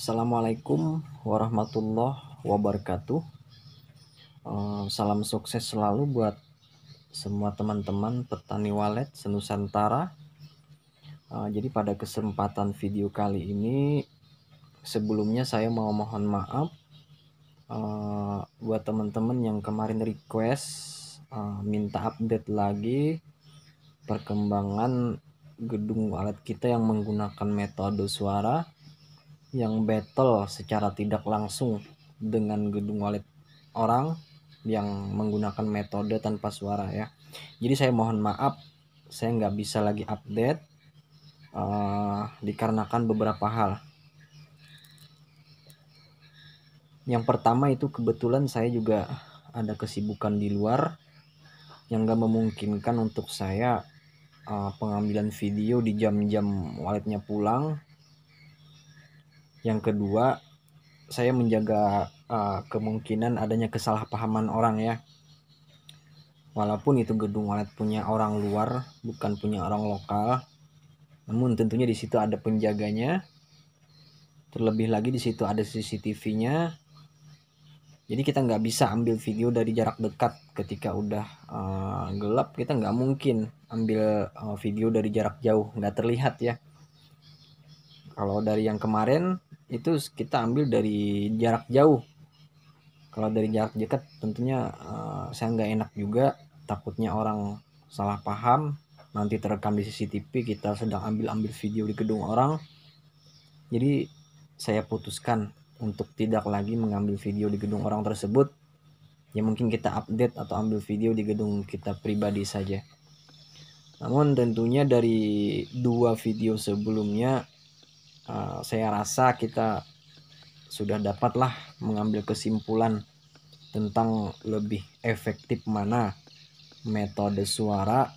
Assalamualaikum warahmatullahi wabarakatuh. Salam sukses selalu buat semua teman-teman petani walet senusantara. Jadi pada kesempatan video kali ini, sebelumnya saya mau mohon maaf buat teman-teman yang kemarin request minta update lagi perkembangan gedung walet kita yang menggunakan metode suara yang battle secara tidak langsung dengan gedung walet orang yang menggunakan metode tanpa suara ya. Jadi saya mohon maaf, saya nggak bisa lagi update dikarenakan beberapa hal. Yang pertama itu kebetulan saya juga ada kesibukan di luar yang nggak memungkinkan untuk saya pengambilan video di jam-jam waletnya pulang. Yang kedua, saya menjaga kemungkinan adanya kesalahpahaman orang ya. Walaupun itu gedung walet punya orang luar, bukan punya orang lokal, namun tentunya di situ ada penjaganya. Terlebih lagi di situ ada CCTV-nya. Jadi kita nggak bisa ambil video dari jarak dekat ketika udah gelap. Kita nggak mungkin ambil video dari jarak jauh, nggak terlihat ya. Kalau dari yang kemarin itu kita ambil dari jarak jauh. Kalau dari jarak dekat tentunya saya nggak enak juga, takutnya orang salah paham, nanti terekam di CCTV kita sedang ambil video di gedung orang. Jadi saya putuskan untuk tidak lagi mengambil video di gedung orang tersebut. Ya mungkin kita update atau ambil video di gedung kita pribadi saja. Namun tentunya dari 2 video sebelumnya saya rasa kita sudah dapatlah mengambil kesimpulan tentang lebih efektif mana metode suara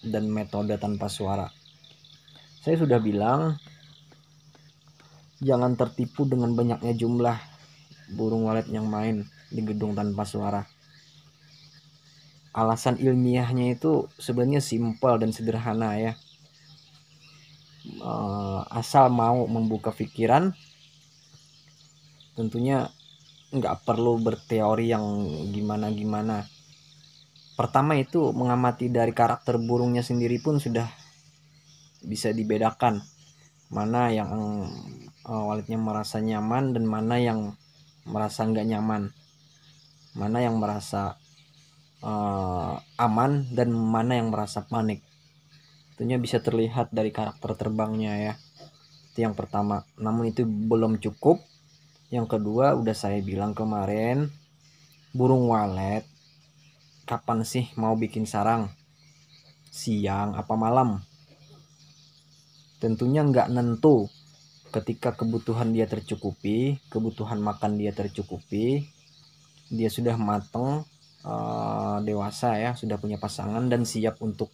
dan metode tanpa suara. Saya sudah bilang jangan tertipu dengan banyaknya jumlah burung walet yang main di gedung tanpa suara. Alasan ilmiahnya itu sebenarnya simpel dan sederhana ya. Asal mau membuka pikiran, tentunya nggak perlu berteori yang gimana-gimana. Pertama itu mengamati dari karakter burungnya sendiri pun sudah bisa dibedakan mana yang waletnya merasa nyaman dan mana yang merasa nggak nyaman, mana yang merasa aman dan mana yang merasa panik. Tentunya bisa terlihat dari karakter terbangnya ya. Itu yang pertama. Namun itu belum cukup. Yang kedua udah saya bilang kemarin, burung walet kapan sih mau bikin sarang? Siang apa malam? Tentunya nggak nentu. Ketika kebutuhan dia tercukupi, kebutuhan makan dia tercukupi, dia sudah matang, dewasa ya, sudah punya pasangan dan siap untuk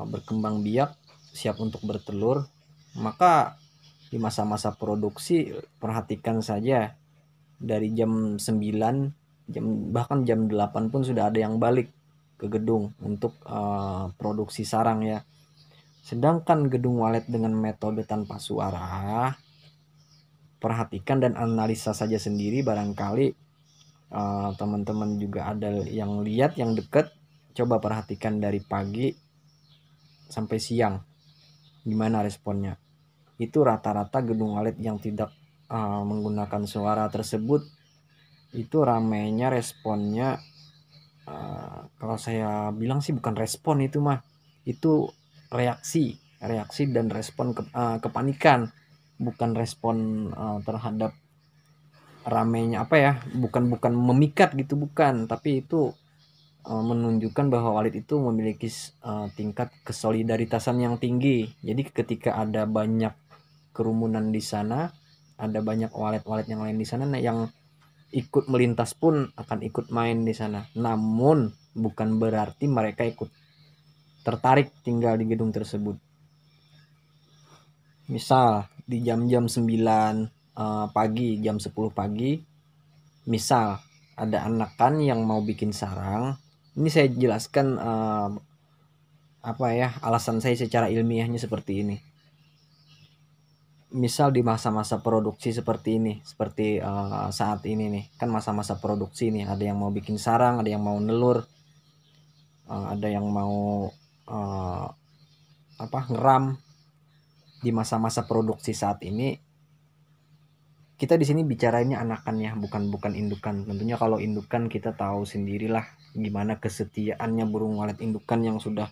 berkembang biak, siap untuk bertelur, maka di masa-masa produksi perhatikan saja dari jam 9, bahkan jam 8 pun sudah ada yang balik ke gedung untuk produksi sarang ya. Sedangkan gedung walet dengan metode tanpa suara, perhatikan dan analisa saja sendiri, barangkali teman-teman juga ada yang lihat yang deket. Coba perhatikan dari pagi sampai siang gimana responnya. Itu rata-rata gedung walet yang tidak menggunakan suara tersebut itu ramainya responnya, kalau saya bilang sih bukan respon, itu mah itu reaksi dan respon kepanikan, bukan respon terhadap ramainya apa ya, bukan memikat gitu, bukan, tapi itu menunjukkan bahwa walet itu memiliki tingkat kesolidaritasan yang tinggi. Jadi ketika ada banyak kerumunan di sana, ada banyak walet-walet yang lain di sana, yang ikut melintas pun akan ikut main di sana. Namun bukan berarti mereka ikut tertarik tinggal di gedung tersebut. Misal di jam-jam 9 pagi, jam 10 pagi, misal ada anakan yang mau bikin sarang. Ini saya jelaskan apa ya, alasan saya secara ilmiahnya seperti ini. misal di masa-masa produksi seperti ini, seperti saat ini nih, kan masa-masa produksi nih, ada yang mau bikin sarang, ada yang mau nelur, ada yang mau ngeram. Di masa-masa produksi saat ini, kita di sini bicarainnya anakannya, bukan indukan. Tentunya kalau indukan kita tahu sendirilah gimana kesetiaannya burung walet indukan yang sudah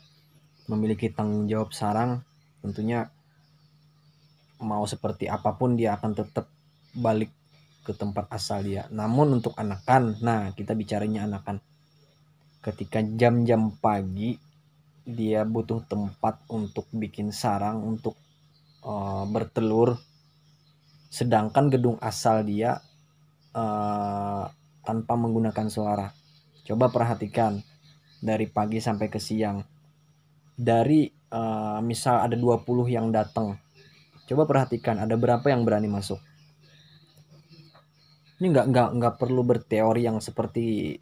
memiliki tanggung jawab sarang. Tentunya mau seperti apapun dia akan tetap balik ke tempat asal dia. Namun untuk anakan, nah kita bicaranya anakan. Ketika jam-jam pagi dia butuh tempat untuk bikin sarang, untuk bertelur, sedangkan gedung asal dia tanpa menggunakan suara. Coba perhatikan dari pagi sampai ke siang. Dari misal ada 20 yang datang, coba perhatikan ada berapa yang berani masuk. Ini nggak perlu berteori yang seperti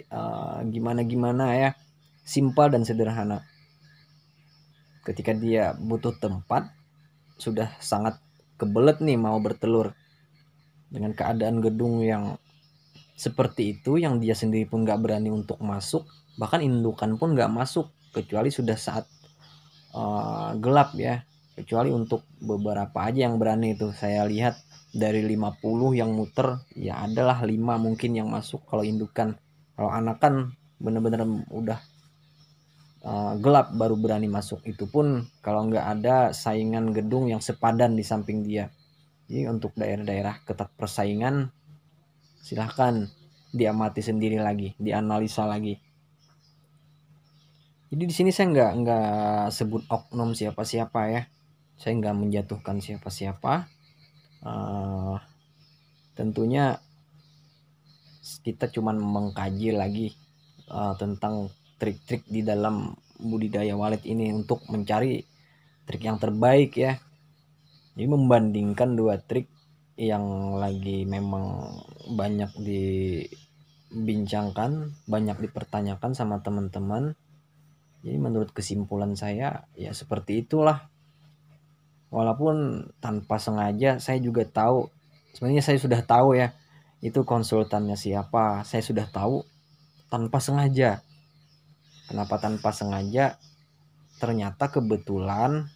gimana ya, simpel dan sederhana. Ketika dia butuh tempat, sudah sangat kebelet nih mau bertelur, dengan keadaan gedung yang seperti itu, yang dia sendiri pun nggak berani untuk masuk, bahkan indukan pun nggak masuk kecuali sudah saat gelap ya, kecuali untuk beberapa aja yang berani. Itu saya lihat dari 50 yang muter ya adalah 5 mungkin yang masuk kalau indukan. Kalau anakan bener-bener udah gelap baru berani masuk, itu pun kalau nggak ada saingan gedung yang sepadan di samping dia. Jadi untuk daerah-daerah ketat persaingan, silahkan diamati sendiri lagi, dianalisa lagi. Jadi di sini saya nggak sebut oknum siapa-siapa ya. Saya nggak menjatuhkan siapa-siapa. Tentunya kita cuma mengkaji lagi tentang trik-trik di dalam budidaya walet ini untuk mencari trik yang terbaik ya. Jadi membandingkan dua trik yang lagi memang banyak dibincangkan, banyak dipertanyakan sama teman-teman. Jadi menurut kesimpulan saya ya seperti itulah. Walaupun tanpa sengaja saya juga tahu, sebenarnya saya sudah tahu ya itu konsultannya siapa, saya sudah tahu tanpa sengaja. Kenapa tanpa sengaja? Ternyata kebetulan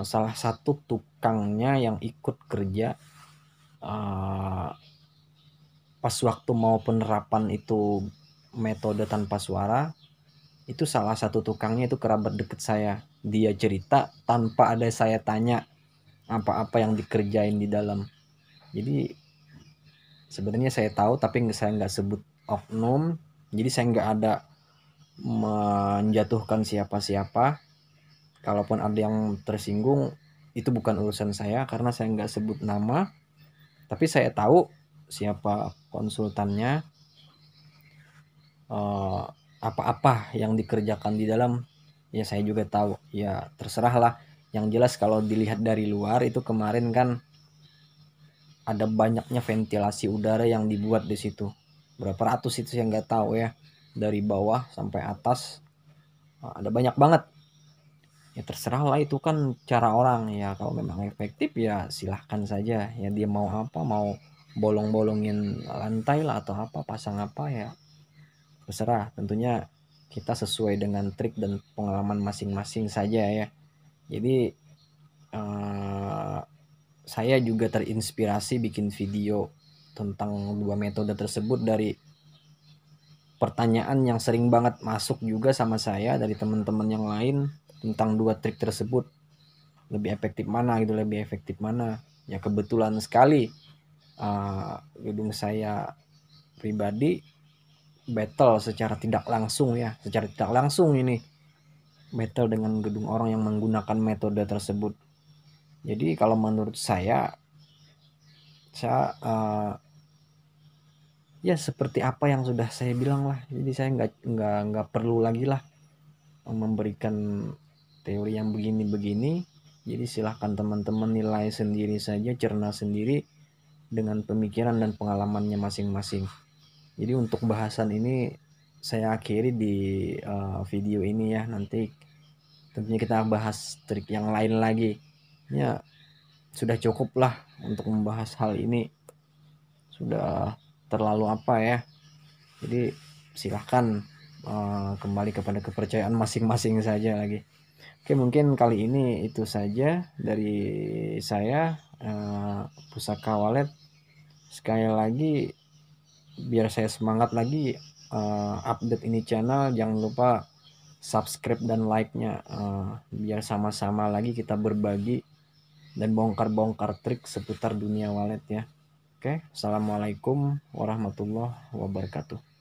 salah satu tukangnya yang ikut kerja pas waktu mau penerapan itu metode tanpa suara, itu salah satu tukangnya itu kerabat deket saya. Dia cerita tanpa ada saya tanya apa-apa yang dikerjain di dalam. Jadi sebenarnya saya tahu tapi saya nggak sebut oknum. Jadi saya nggak ada menjatuhkan siapa-siapa. Kalaupun ada yang tersinggung, itu bukan urusan saya karena saya nggak sebut nama. Tapi saya tahu siapa konsultannya, apa-apa yang dikerjakan di dalam ya saya juga tahu. Ya terserah lah. Yang jelas kalau dilihat dari luar itu kemarin kan ada banyaknya ventilasi udara yang dibuat di situ. Berapa ratus itu saya nggak tahu ya. Dari bawah sampai atas ada banyak banget. Ya terserah lah, itu kan cara orang ya. Kalau memang efektif ya silahkan saja. Ya dia mau apa, mau bolong-bolongin lantai lah atau apa, pasang apa ya terserah. Tentunya kita sesuai dengan trik dan pengalaman masing-masing saja ya. Jadi saya juga terinspirasi bikin video tentang dua metode tersebut dari pertanyaan yang sering banget masuk juga sama saya dari teman-teman yang lain tentang dua trik tersebut. Lebih efektif mana gitu, lebih efektif mana. Ya kebetulan sekali gedung saya pribadi battle secara tidak langsung ya, secara tidak langsung ini battle dengan gedung orang yang menggunakan metode tersebut. Jadi kalau menurut saya ya seperti apa yang sudah saya bilang lah. Jadi saya nggak perlu lagi lah memberikan teori yang begini-begini. Jadi silahkan teman-teman nilai sendiri saja, cerna sendiri dengan pemikiran dan pengalamannya masing-masing. Jadi untuk bahasan ini saya akhiri di video ini ya. Nanti tentunya kita bahas trik yang lain lagi. Ya sudah cukup lah untuk membahas hal ini, sudah terlalu apa ya. Jadi silahkan kembali kepada kepercayaan masing-masing saja lagi. Oke, mungkin kali ini itu saja dari saya, Pusaka Walet. Sekali lagi, biar saya semangat lagi update ini channel, jangan lupa subscribe dan like-nya, biar sama-sama lagi kita berbagi dan bongkar-bongkar trik seputar dunia walet ya. Oke, assalamualaikum warahmatullahi wabarakatuh.